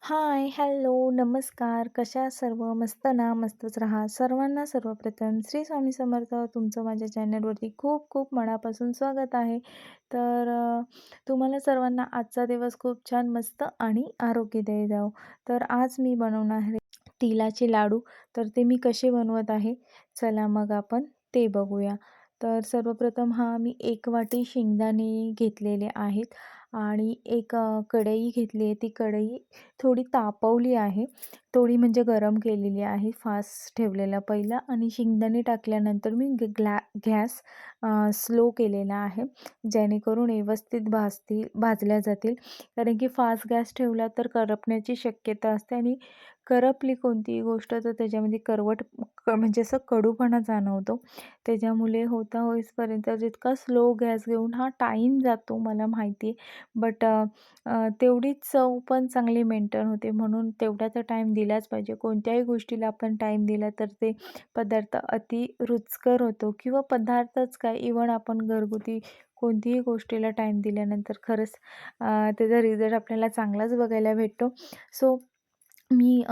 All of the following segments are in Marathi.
हाय, हॅलो, नमस्कार. कशा आहात सर्व? मस्त ना? मस्तच राहा. सर्वांना सर्वप्रथम श्री स्वामी समर्थ. तुमचं माझ्या चॅनलवरती खूप खूप मनापासून स्वागत आहे. तुम्हाला सर्वांना आजचा दिवस खूप छान, मस्त आणि आरोग्यदायी जावो. तर आज मी बनवणार आहे तिळाचे लाडू. तर ते मी कसे बनवत आहे, चला मग आपण ते बघूया. तर सर्वप्रथम मी 1 वाटी शेंगदाणे घेतलेले आहेत आणि एक कढई घेतली आहे. ती कढई थोडी तापवली आहे. थोडी म्हणजे गरम केलेली आहे. फास्ट ठेवलेला पहिला आणि शेंगदाणे टाकल्यानंतर मी गॅस स्लो केलेला आहे. जेणेकरून व्यवस्थित भाजल्या जातील. कारण की फास्ट गॅस ठेवला तर करपण्याची शक्यता असते आणि करपली कोणतीही गोष्ट तर त्याच्यामध्ये म्हणजे असं कडूपणा जाणवतो. त्याच्यामुळे होईपर्यंत जितका स्लो गॅस घेऊन टाईम जातो मला माहिती आहे. बट तेवढीच चव पण चांगली मेंटेन होते म्हणून तेवढा तर टाईम दिलाच पाहिजे. कोणत्याही गोष्टीला आपण टाईम दिला तर ते पदार्थ अति रुचकर होतो किंवा पदार्थच काय इव्हन आपण घरगुती कोणतीही गोष्टीला टाईम दिल्यानंतर खरंच त्याचा रिझल्ट आपल्याला चांगलाच बघायला भेटतो. सो मी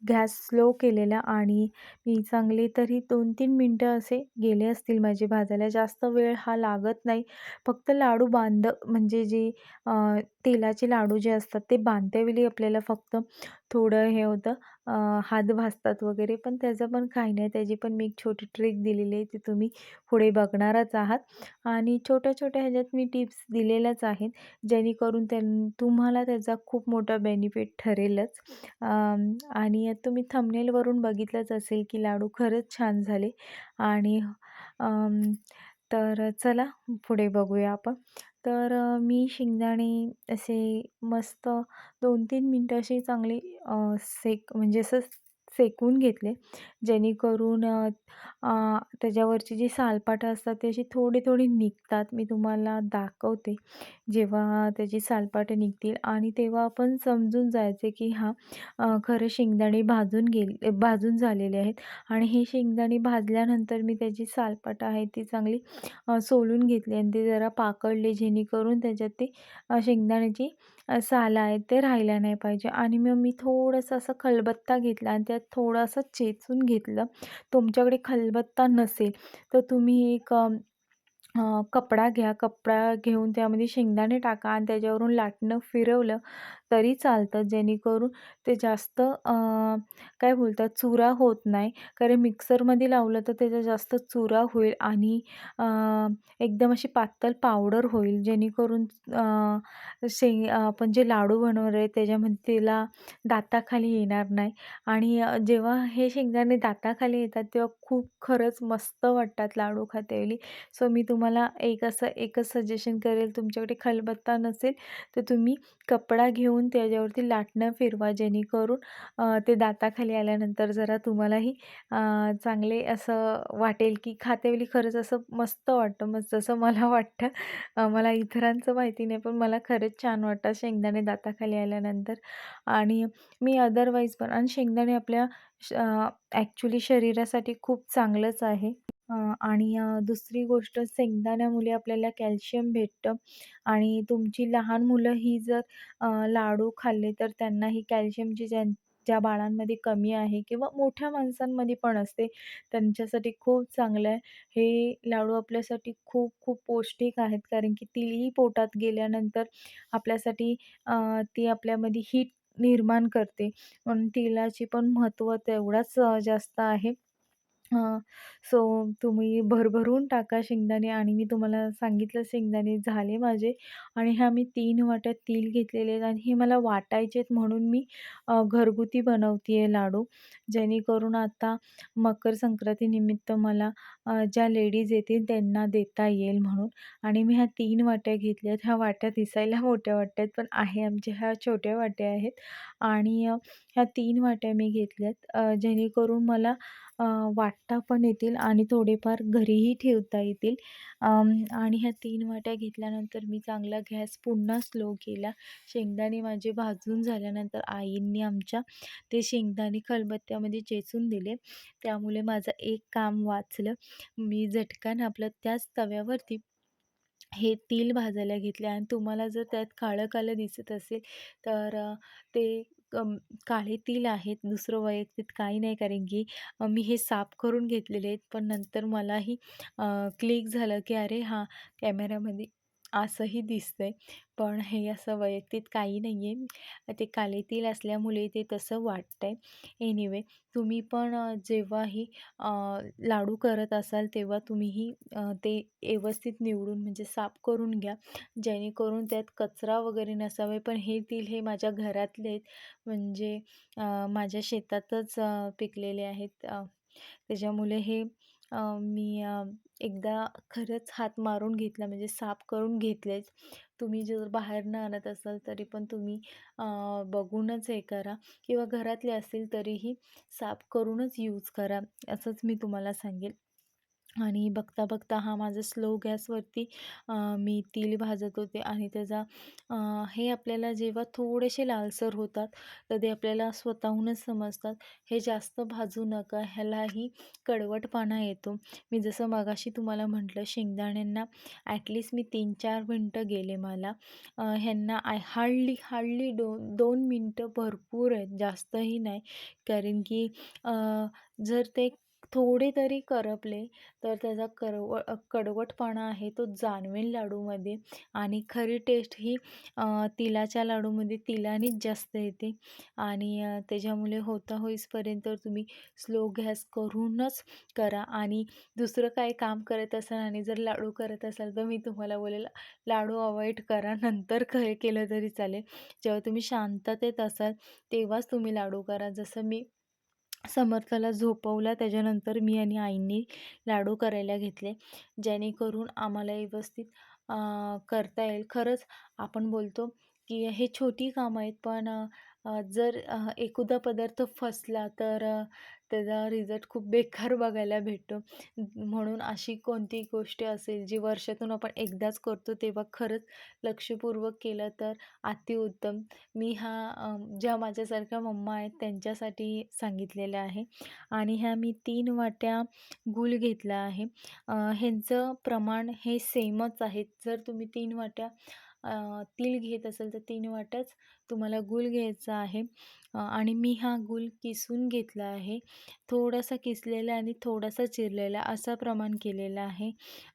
गॅस स्लो केलेला आणि मी चांगले तरी 2-3 मिनटं असे गेले असतील माझे भाजायला. जास्त वेळ लागत नाही. फक्त लाडू म्हणजे जे तेलाचे लाडू जे असतात ते बांधतेवेळी आपल्याला फक्त थोडं हे होतं, हात भाजतात वगैरे. पण त्याचं पण काही नाही. त्याची पण मी एक छोटी ट्रिक दिलेली आहे. ती तुम्ही पुढे बघणारच आहात आणि छोट्या-छोट्या ह्याच्यात मी टिप्स दिलेल्याच आहेत. जेणेकरून तुम्हाला त्याचा खूप मोठा बेनिफिट ठरेलच. आणि तुम्ही थंबनेलवरून बघितलंच असेल की लाडू खरंच छान झाले आणि अं, तर चला पुढे बघूया आपण. मी शेंगदाणे असे मस्त 2-3 मिनटं असे चांगले म्हणजे असं शेकून घेतले. जेणेकरून त्याच्यावरची जी सालपाटं असतात ती अशी थोडी-थोडी निघतात. मी तुम्हाला दाखवते. जेव्हा त्याची सालपाटे निघतील आणि तेव्हा आपण समजून जायचे की खरं शेंगदाणे भाजून झालेले आहेत आणि हे शेंगदाणे भाजल्यानंतर मी त्याची सालपाट आहे ती चांगली सोलून घेतली आणि ते जरा पाकडले जेणेकरून त्याच्यात ते शेंगदाण्याची सालं आहेत ते राहायला नाही पाहिजे आणि मग मी थोडंसं असं खलबत्ता घेतला आणि त्यात थोडंसं चेचून घेतलं. तुमच्याकडे खलबत्ता नसेल तर तुम्ही एक कपडा घ्या. कपडा घेऊन त्यामध्ये शेंगदाणे टाका आणि त्याच्यावरून लाटणं फिरवलं तरी चालतं. जेणेकरून ते जास्त काय बोलतात चुरा होत नाही. कारण मिक्सरमध्ये लावलं तर त्याचा जास्त चुरा होईल आणि एकदम अशी पातळ पावडर होईल. जेणेकरून आपण जे लाडू बनवणार आहे त्याच्यामध्ये त्याला दाताखाली येणार नाही आणि जेव्हा हे शेंगदाणे दाताखाली येतात तेव्हा खूप खरंच मस्त वाटतात लाडू खातेवेळी. सो मी तुम्हाला एकच सजेशन करेल, तुमच्याकडे खलबत्ता नसेल तर तुम्ही कपडा घेऊन त्याच्यावरती लाटणं फिरवा. जेणेकरून ते दाताखाली आल्यानंतर जरा तुम्हालाही चांगले असं वाटेल की खातेवेळी खरंच असं मस्त वाटतं. मग जसं मला वाटतं. मला इतरांचं माहिती नाही पण मला खरंच छान वाटतं शेंगदाणे दाताखाली आल्यानंतर आणि मी अदरवाईज पण आणि शेंगदाणे आपल्या ॲक्चुअली शरीरासाठी खूप चांगलंच आहे. आणि दुसरी गोष्ट शेंगदाण्यामुळे आपल्याला कॅल्शियम भेटतं आणि तुमची लहान मुलं ही जर लाडू खाल्ले तर त्यांनाही कॅल्शियमची ज्या बाळांमध्ये कमी आहे किंवा मोठ्या माणसांमध्ये पण असते, त्यांच्यासाठी खूप चांगलं आहे. हे लाडू आपल्यासाठी खूप खूप पौष्टिक आहेत कारण की तीही पोटात गेल्यानंतर आपल्यासाठी ती आपल्यामध्ये हीट निर्माण करते. म्हणून तिळाची पण महत्त्व तेवढाच जास्त आहे. सो तुम्ही भरभरून टाका शेंगदाणे आणि मी तुम्हाला सांगितलं शेंगदाणे झाले माझे आणि मी 3 वाट्या तीळ घेतलेले आहेत आणि हे मला वाटायचे आहेत म्हणून मी घरगुती बनवते आहे लाडू. जेणेकरून आता मकर संक्रांतीनिमित्त मला ज्या लेडीज येतील त्यांना देता येईल म्हणून आणि मी 3 वाट्या घेतल्या आहेत. ह्या वाट्या दिसायला मोठ्या वाटतात पण आमच्या ह्या छोट्या वाट्या आहेत आणि ह्या 3 वाट्या मी घेतल्यात जेणेकरून मला वाटता पण येतील आणि थोडेफार घरीही ठेवता येतील. आणि ह्या 3 वाट्या घेतल्यानंतर मी चांगला गॅस पुन्हा स्लो केला. शेंगदाणे माझे भाजून झाल्यानंतर आईंनी आमच्या ते शेंगदाणे खलबत्त्यामध्ये चेचून दिले. त्यामुळे माझं एक काम वाचलं. मी झटकन आपलं त्याच तव्यावरती हे तीळ भाजायला घेतले आणि तुम्हाला जर त्यात काळं-काळं दिसत असेल तर ते काळे तिल आहेत, दुसरं वैयक्तिक काही नाही. कारण की मी हे साफ करून घेतलेले आहेत. पण नंतर मलाही क्लिक झालं की अरे हां, कॅमेऱ्यामध्ये असंही दिसतंय. पण हे असं वैयक्तिक काही नाही आहे. ते काळे तिल असल्यामुळे ते तसं वाटतंय. एनिवे, तुम्ही पण जेव्हाही लाडू करत असाल तेव्हा तुम्हीही ते व्यवस्थित निवडून म्हणजे साफ करून घ्या, जेणेकरून त्यात कचरा वगैरे नसावे. पण हे तिल हे माझ्या घरातले आहेत, म्हणजे माझ्या शेतातच पिकलेले आहेत. त्याच्यामुळे हे मी एकदा खरंच हात मारून घेतला, म्हणजे साफ करून घेतलेच. तुम्ही जर बाहेरनं आणत असाल तरी पण तुम्ही बघूनच हे करा, किंवा घरातले असतील तरीही साफ करूनच यूज करा, असंच मी तुम्हाला सांगेल. आणि बघता बघता हा माझा स्लो गॅसवरती मी तीळ भाजत होते, आणि त्याचा अ, हे आपल्याला जेव्हा थोडेसे लालसर होतात तर ते आपल्याला स्वतःहूनच समजतात. हे जास्त भाजू नका, ह्यालाही कडवटपणा येतो. मी जसं मगाशी तुम्हाला म्हटलं, शेंगदाण्यांना ॲटलिस्ट मी 3-4 मिनटं गेले मला. ह्यांना हार्डली हार्डली 2 मिनटं भरपूर आहेत, जास्तही नाही. कारण की जर ते थोडे तरी करपले तर त्याचा कडवटपणा आहे तो जाणवेल लाडूमध्ये, आणि खरी टेस्ट ही तिळाच्या लाडूमध्ये तिळानेच जास्त येते. आणि त्याच्यामुळे होता होईपर्यंत तुम्ही स्लो गॅस करूनच करा. आणि दुसरं काही काम करत असाल आणि जर लाडू करत असाल तर मी तुम्हाला बोलेल, लाडू अवॉइड करा, नंतर केलं तरी चालेल. जेव्हा तुम्ही शांततेत असाल तेव्हाच तुम्ही लाडू करा. जसं मी समर्थला झोपवला त्याच्यानंतर मी आणि आईंनी लाडू करायला घेतले, जेणेकरून आम्हाला व्यवस्थित करता येईल. खरंच आपण बोलतो की हे छोटी कामं आहेत, पण जर एखादा पदार्थ फसला तर त्याचा रिझल्ट खूप बेकार बघायला भेटतो. म्हणून अशी कोणती गोष्ट असेल जी वर्षातून आपण एकदाच करतो, तेव्हा खरंच लक्षपूर्वक केलं तर अतिउत्तम. मी हा ज्या माझ्यासारख्या मम्मा आहेत त्यांच्यासाठी सांगितलेलं आहे. आणि ह्या मी 3 वाट्या गूळ घेतला आहे. ह्यांचं प्रमाण हे सेमच आहेत. जर तुम्ही 3 वाट्या तीळ घेत असाल तर 3 वाट्याच तुम्हाला गूळ घ्यायचा आहे. आणि मी हा गूळ किसून घेतला आहे. थोडासा किसलेला आणि थोडासा चिरलेला असं प्रमाण केलेलं आहे.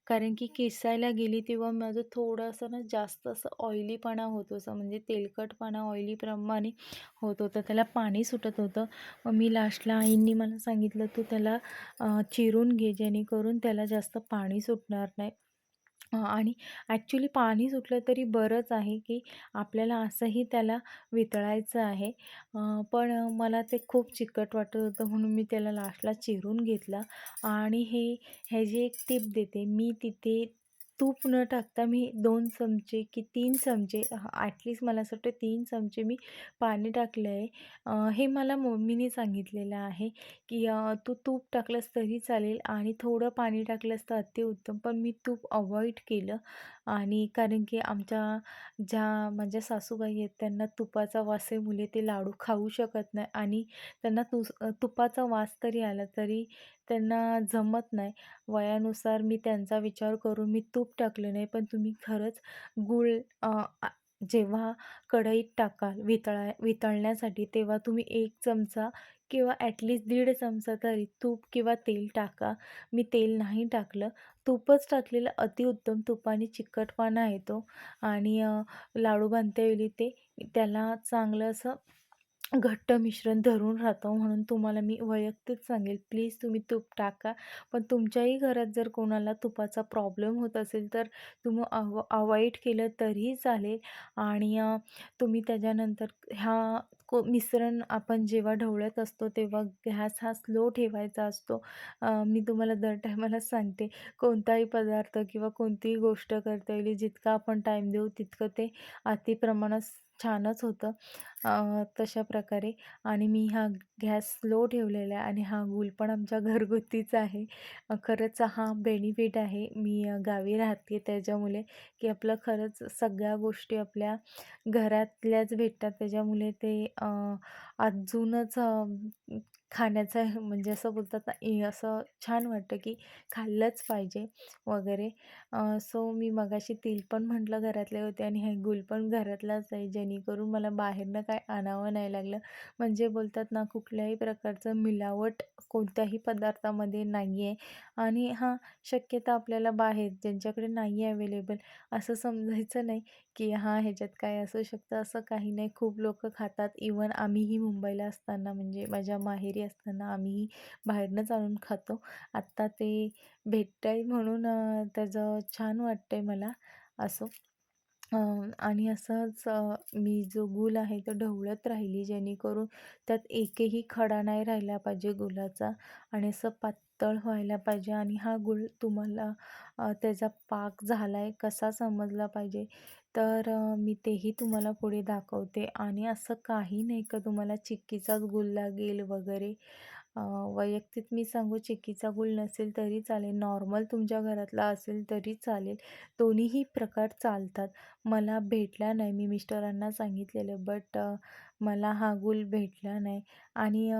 कारण की किसायला गेली तेव्हा माझं थोडंसं ना जास्त असं ऑइलीपणा होत होतं, म्हणजे तेलकटपणा ऑइलीप्रमाणे होत होतं, त्याला पाणी सुटत होतं. मग मी लास्टला आईंनी मला सांगितलं, तू त्याला चिरून घे, जेणेकरून त्याला जास्त पाणी सुटणार नाही. आणि ॲक्च्युली पाणी सुटलं तरी बरंच आहे, की आपल्याला असंही त्याला वितळायचं आहे. पण मला ते खूप चिकट वाटत होतं, म्हणून मी त्याला लास्टला चिरून घेतला. आणि ह्याची एक टिप देते मी तिथे. तूप न टाकता मी 2 चमचे की 3 चमचे, ॲटलीस्ट मला असं वाटतं 3 चमचे मी पाणी टाकलं आहे. हे मला मम्मीने सांगितलेलं आहे, की तू तूप टाकलंस तरी चालेल आणि थोडं पाणी टाकलंस तर अतिउत्तम. पण मी तूप अवॉइड केलं. आणि कारण की ज्या माझ्या सासूबाई आहेत त्यांना तुपाचा वासामुळे ते लाडू खाऊ शकत नाही, आणि त्यांना तुपाचा वास तरी आला तरी त्यांना जमत नाही. वयानुसार मी त्यांचा विचार करून मी तूप टाकलं नाही. पण तुम्ही खरंच गूळ जेव्हा कढईत टाकाल वितळण्यासाठी, तेव्हा तुम्ही 1 चमचा किंवा ॲटलीस्ट 1.5 चमचा तरी तूप किंवा तेल टाका. मी तेल नाही टाकलं. तूपच टाकलेलं अतिउत्तम. तुपाने चिकटपणा येतो, आणि लाडू बांधतेवेळी त्याला चांगलं असं घट्ट मिश्रण धरून राहतं. म्हणून तुम्हाला मी वैयक्तिक सांगेल, प्लीज तुम्ही तूप टाका. पण तुमच्याही घरात जर कोणाला तुपाचा प्रॉब्लेम होत असेल तर तुम्ही अवॉइड केलं तरीही चालेल. आणि तुम्ही त्याच्यानंतर मिश्रण आपण जेव्हा ढवळत असतो तेव्हा गॅस हा स्लो ठेवायचा असतो. मी तुम्हाला दर टायमाला सांगते, कोणताही पदार्थ किंवा कोणतीही गोष्ट करतेवेळी जितका आपण टाईम देऊ तितकं ते अतिप्रमाणात छानच होतं. तशा प्रकारे. आणि मी हा गॅस स्लो ठेवलेला आहे, आणि हा गूळ पण आमच्या घरगुतीचा आहे. खरंच हा बेनिफिट आहे. मी गावी राहते त्याच्यामुळे, की आपलं खरंच सगळ्या गोष्टी आपल्या घरातल्याच भेटतात, त्याच्यामुळे ते अजूनच खाण्याचा म्हणजे असं बोलतात ना, असं छान वाटतं की खाल्लंच पाहिजे वगैरे. सो मी मगाशी तिल पण म्हटलं घरातले होते आणि हे गूळ पण घरातलाच आहे, जेणेकरून मला बाहेरनं काय आणावं नाही लागलं. म्हणजे बोलतात ना, कुठल्याही प्रकारचं मिलावट कोणत्याही पदार्थामध्ये नाही आहे. आणि हां, शक्यता आपल्याला बाहेर ज्यांच्याकडे नाही आहे अवेलेबल, असं समजायचं नाही की हां, ह्याच्यात काय असू शकतं, असं काही नाही. खूप लोकं खातात. इवन आम्हीही मुंबईला असताना म्हणजे माझ्या माहेरी असताना आम्हीही बाहेरनंच आणून खातो. आत्ता ते भेटतंय म्हणून त्याचं छान वाटतंय मला असं. अ, आणि असंच मी जो गूळ आहे तो ढवळत राहिली, जेणेकरून त्यात एकही खडा नाही राहिला पाहिजे गुळाचा आणि असं पातळ व्हायला पाहिजे. आणि हा गूळ तुम्हाला त्याचा पाक झाला आहे कसा समजला पाहिजे, तर मी तेही तुम्हाला पुढे दाखवते. आणि असं काही नाही का तुम्हाला चिक्कीचाच गूळ लागेल वगैरे. अ, वैयक्तिक मी सांगू, चिक्कीचा गूळ नसेल तरी चालेल, नॉर्मल तुमच्या घरातला असेल तरी चालेल. दोन्हीही प्रकार चालतात. मला भेटला नाही, मी मिस्टरांना सांगितलेलं, बट मला हा गूळ भेटला नाही. आणि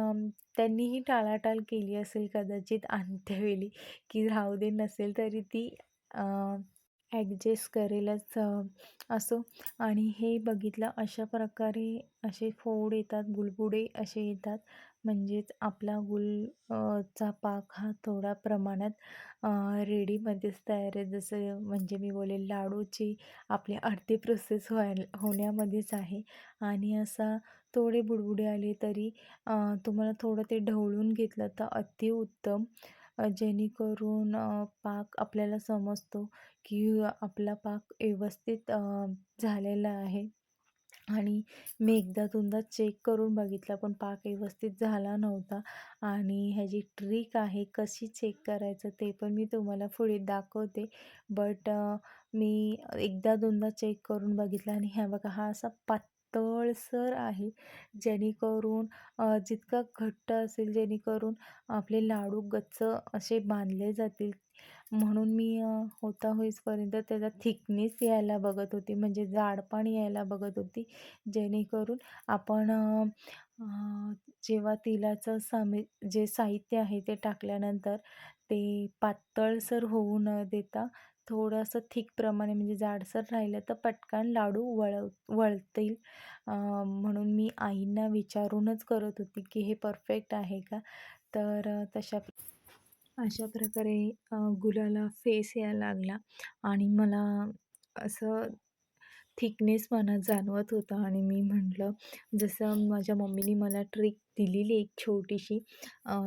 त्यांनीही टाळाटाळ केली असेल कदाचित आणत्यावेळी, की राहू दे, नसेल तरी ती ॲडजस्ट करेलच. असो. आणि हे बघितलं अशा प्रकारे असे फोड येतात, बुडबुडे असे येतात. म्हणजेच आपला गूळ चा पाक हा थोडा प्रमाणात रेडीमध्येच तयार आहे. जसं म्हणजे मी बोलेल, लाडूची आपली अर्धी प्रोसेस होण्यामध्येच आहे. आणि असा थोडे बुडबुडे आले तरी तुम्हाला थोडं ते ढवळून घेतलं तर अतिउत्तम. जेणेकरून पाक आपल्याला समजतो की आपला पाक व्यवस्थित झालेला आहे. आणि मी एकदा दोनदा चेक करून बघितला, पण पाक व्यवस्थित झाला नव्हता. आणि ह्याची ट्रिक आहे कशी चेक करायचं ते पण मी तुम्हाला पुढे दाखवते. बट मी एकदा दोनदा चेक करून बघितला आणि ह्या बघा, हा असा पातळसर आहे, जेणेकरून जितका घट्ट असेल, जेणेकरून आपले लाडू गच्च असे बांधले जातील. म्हणून मी होता होईपर्यंत त्याचा थिकनेस यायला बघत होती, म्हणजे जाडपण यायला बघत होती, जेणेकरून आपण जेव्हा तिलाचं जे साहित्य आहे ते टाकल्यानंतर ते पातळसर होऊ न देता थोडंसं थिक प्रमाणे, म्हणजे जाडसर राहिलं तर पटकन लाडू वळतील. म्हणून मी आईंना विचारूनच करत होती की हे परफेक्ट आहे का. तर अशा प्रकारे गुलाला फेस यायला लागला आणि मला असं थिकनेसपणा जाणवत होता. आणि मी म्हटलं, जसं माझ्या मम्मीनी मला ट्रिक दिलेली एक छोटीशी,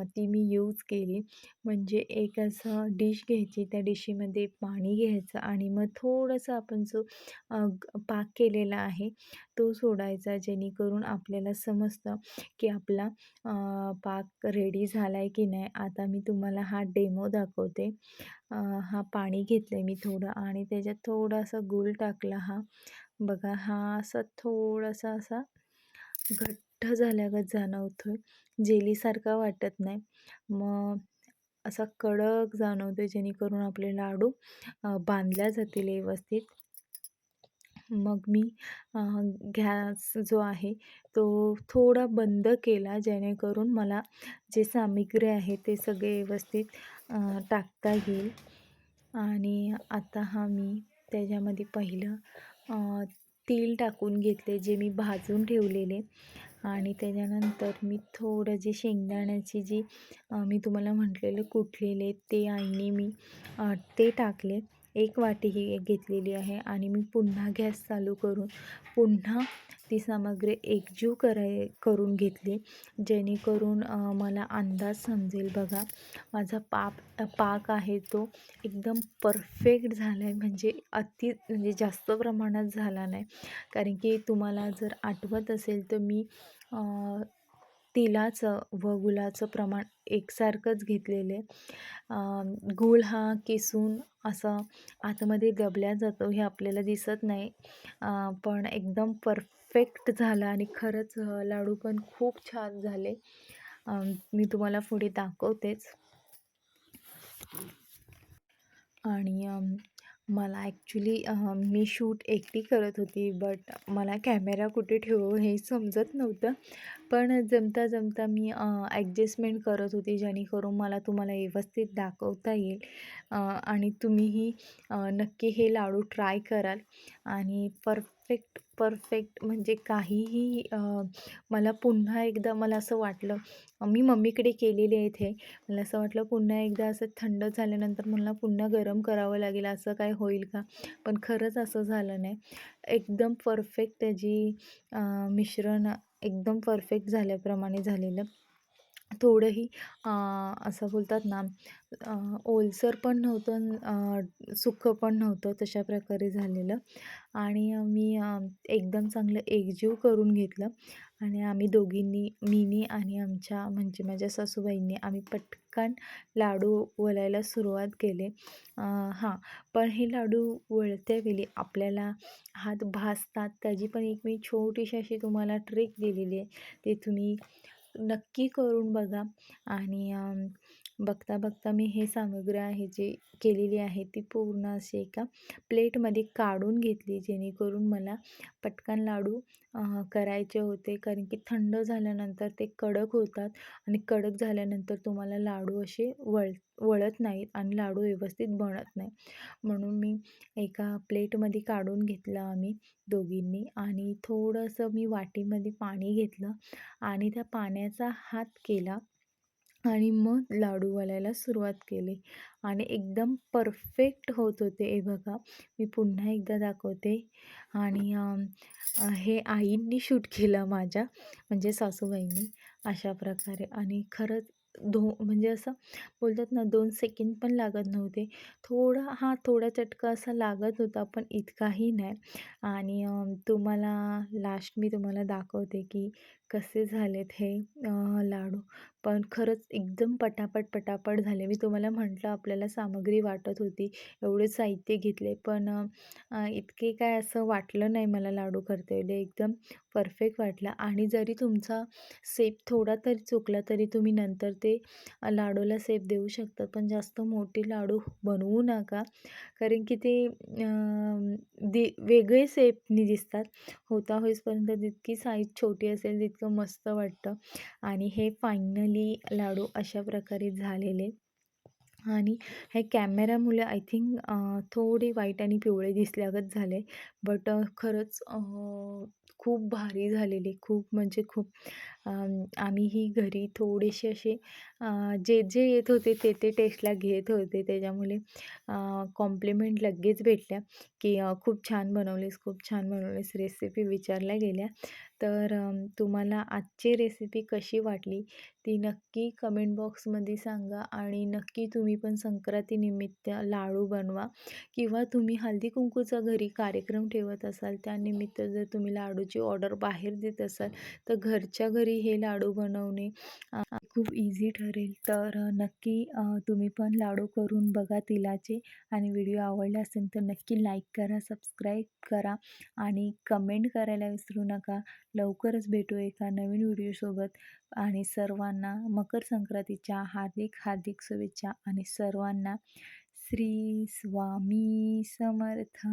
ती मी यूज केली. म्हणजे एक असं डिश घ्यायची, त्या डिशीमध्ये पाणी घ्यायचं आणि मग थोडंसं आपण जो पाक केलेला आहे तो सोडायचा, जेणेकरून आपल्याला समजतं की आपला पाक रेडी झाला आहे की नाही. आता मी तुम्हाला हा डेमो दाखवते. हा पाणी घेतलं आहे मी थोडं आणि त्याच्यात थोडासा गूळ टाकला. हा बघा, हा असा थोडासा असा घट्ट झाल्यागत जाणवतोय, जेलीसारखा वाटत नाही. मग असा कडक जाणवतोय, जेणेकरून आपले लाडू बांधल्या जातील व्यवस्थित. मग मी गॅस जो आहे तो थोडा बंद केला, जेणेकरून मला जे सामग्री आहे ते सगळे व्यवस्थित टाकता येईल. आणि आता मी त्याच्यामध्ये पहिलं तीळ टाकून घेतले, जे मी भाजून ठेवलेले. आणि त्याच्यानंतर मी थोडं जे शेंगदाण्याची जी मी तुम्हाला म्हटलेलं कुटलेले, ते आईने मी ते टाकले. 1 वाटी ही घेतलेली आहे. आणि मी पुन्हा गॅस चालू करून पुन्हा ती सामग्री एकजीव करून घेतली, जेणेकरून मला अंदाज समजेल. बघा, माझा पाक आहे तो एकदम परफेक्ट झाला आहे, म्हणजे म्हणजे जास्त प्रमाणात झाला नाही. कारण की तुम्हाला जर आठवत असेल तर मी तिळाचं व गुळाचं प्रमाण एकसारखंच घेतलेले. गूळ हा किसून असा आतमध्ये दबल्या जातो, हे आपल्याला दिसत नाही. पण एकदम परफेक्ट झाला आणि खरंच लाडू पण खूप छान झाले. मी तुम्हाला पुढे दाखवतेच. आणि मला ॲक्च्युली मी शूट एकटी करत होती, बट मला कॅमेरा कुठे ठेवू हे समजत नव्हतं. पण जमता-जमता मी ॲडजस्टमेंट करत होती, जेणेकरून मला तुम्हाला व्यवस्थित दाखवता येईल. आणि तुम्हीही नक्की हे लाडू ट्राय कराल आणि परफेक्ट, परफेक्ट म्हणजे काहीही मला पुन्हा एकदा मला असं वाटलं, मी मम्मीकडे केलेले आहेत हे. मला असं वाटलं पुन्हा एकदा असं थंड झाल्यानंतर मला पुन्हा गरम करावं लागेल, असं काय होईल का? पण खरंच असं झालं नाही. एकदम परफेक्ट त्याची मिश्रण एकदम परफेक्ट झाल्याप्रमाणे झालेलं. थोडंही असं बोलतात ना, ओलसर पण नव्हतं, सुकं पण नव्हतं, तशा प्रकारे झालेलं. आणि मी एकदम चांगलं एकजीव करून घेतलं आणि आम्ही दोघींनी, मीनी आणि आमच्या म्हणजे माझ्या सासूबाईंनी आम्ही पटकन लाडू वळायला सुरुवात केले. हां, पण हे लाडू वळत्यावेळी आपल्याला हात भाजतात, त्याची पण एक मी छोटीशी अशी तुम्हाला ट्रिक दिलेली आहे. ते तुम्ही नक्की करून बघा. आणि बघता-बघता मी हे सामग्री आहे जी केलेली आहे ती पूर्ण अशी एका प्लेटमध्ये काढून घेतली, जेणेकरून मला पटकन लाडू करायचे होते. कारण की थंड झाल्यानंतर ते कडक होतात आणि कडक झाल्यानंतर तुम्हाला लाडू असे वळत नाहीत आणि लाडू व्यवस्थित बनत नाही. म्हणून मी एका प्लेटमध्ये काढून घेतलं आम्ही दोघींनी आणि थोडंसं मी वाटीमध्ये पाणी घेतलं आणि त्या पाण्याचा हात केला आणि मग लाडू वळायला सुरुवात केली आणि एकदम परफेक्ट होत होते. हे बघा, मी पुन्हा एकदा दाखवते. आणि हे आईंनी शूट केलं माझ्या, म्हणजे सासूबाईंनी, अशा प्रकारे. आणि खरंच म्हणजे असं बोलतात ना, 2 सेकंड पण लागत नव्हते. थोडा चटका असा लागत होता, पण इतकाही नाही. आणि तुम्हाला लास्ट मी तुम्हाला दाखवते की कसे झालेत हे लाडू. पण खरंच एकदम पटापट झाले. मी तुम्हाला म्हटलं आपल्याला सामग्री वाटत होती, एवढे साहित्य घेतले, पण इतके काय असं वाटलं नाही मला लाडू करतेवेळी. एकदम परफेक्ट वाटलं. आणि जरी तुमचा शेप थोडा तरी चुकला तरी तुम्ही नंतर ते लाडूला शेप देऊ शकता. पण जास्त मोठे लाडू बनवू नका, कारण की ते वेगळे शेपनी दिसतात. होईपर्यंत जितकी साईज छोटी असेल तितकं मस्त वाटतं. आणि हे फायनली लाडू अशा प्रकारे झालेले. आणि हे कॅमेऱ्यामुळे आय थिंक थोडे व्हाईट आणि पिवळे दिसल्यागत झाले. बट खरंच खूप भारी झालेली, खूप म्हणजे खूप. आम्हीही घरी थोडेसे असे जे येत होते ते टेस्टला घेत होते. त्याच्यामुळे कॉम्प्लिमेंट लगेच भेटल्या, की खूप छान बनवलीस, खूप छान बनवलीस. रेसिपी विचारल्या गेल्या. तर तुम्हाला आजची रेसिपी कशी वाटली ती नक्की कमेंट बॉक्समध्ये सांगा. आणि नक्की तुम्ही पण संक्रांतीनिमित्त लाडू बनवा, किंवा तुम्ही हळदी कुंकूचा घरी कार्यक्रम ठेवत असाल त्यानिमित्त जर तुम्ही लाडूची ऑर्डर बाहेर देत असाल तर घरच्या घरी हे लाडू बनवणे खूप इझी ठरेल. तर नक्की तुम्ही पण लाडू करून बघा तिलाचे. आणि व्हिडिओ आवडला असेल तर नक्की लाईक करा, सबस्क्राईब करा आणि कमेंट करायला विसरू नका. लवकरच भेटू एका नवीन व्हिडिओसोबत. आणि सर्वांना मकर संक्रांतीच्या हार्दिक हार्दिक शुभेच्छा. आणि सर्वांना श्री स्वामी समर्थ.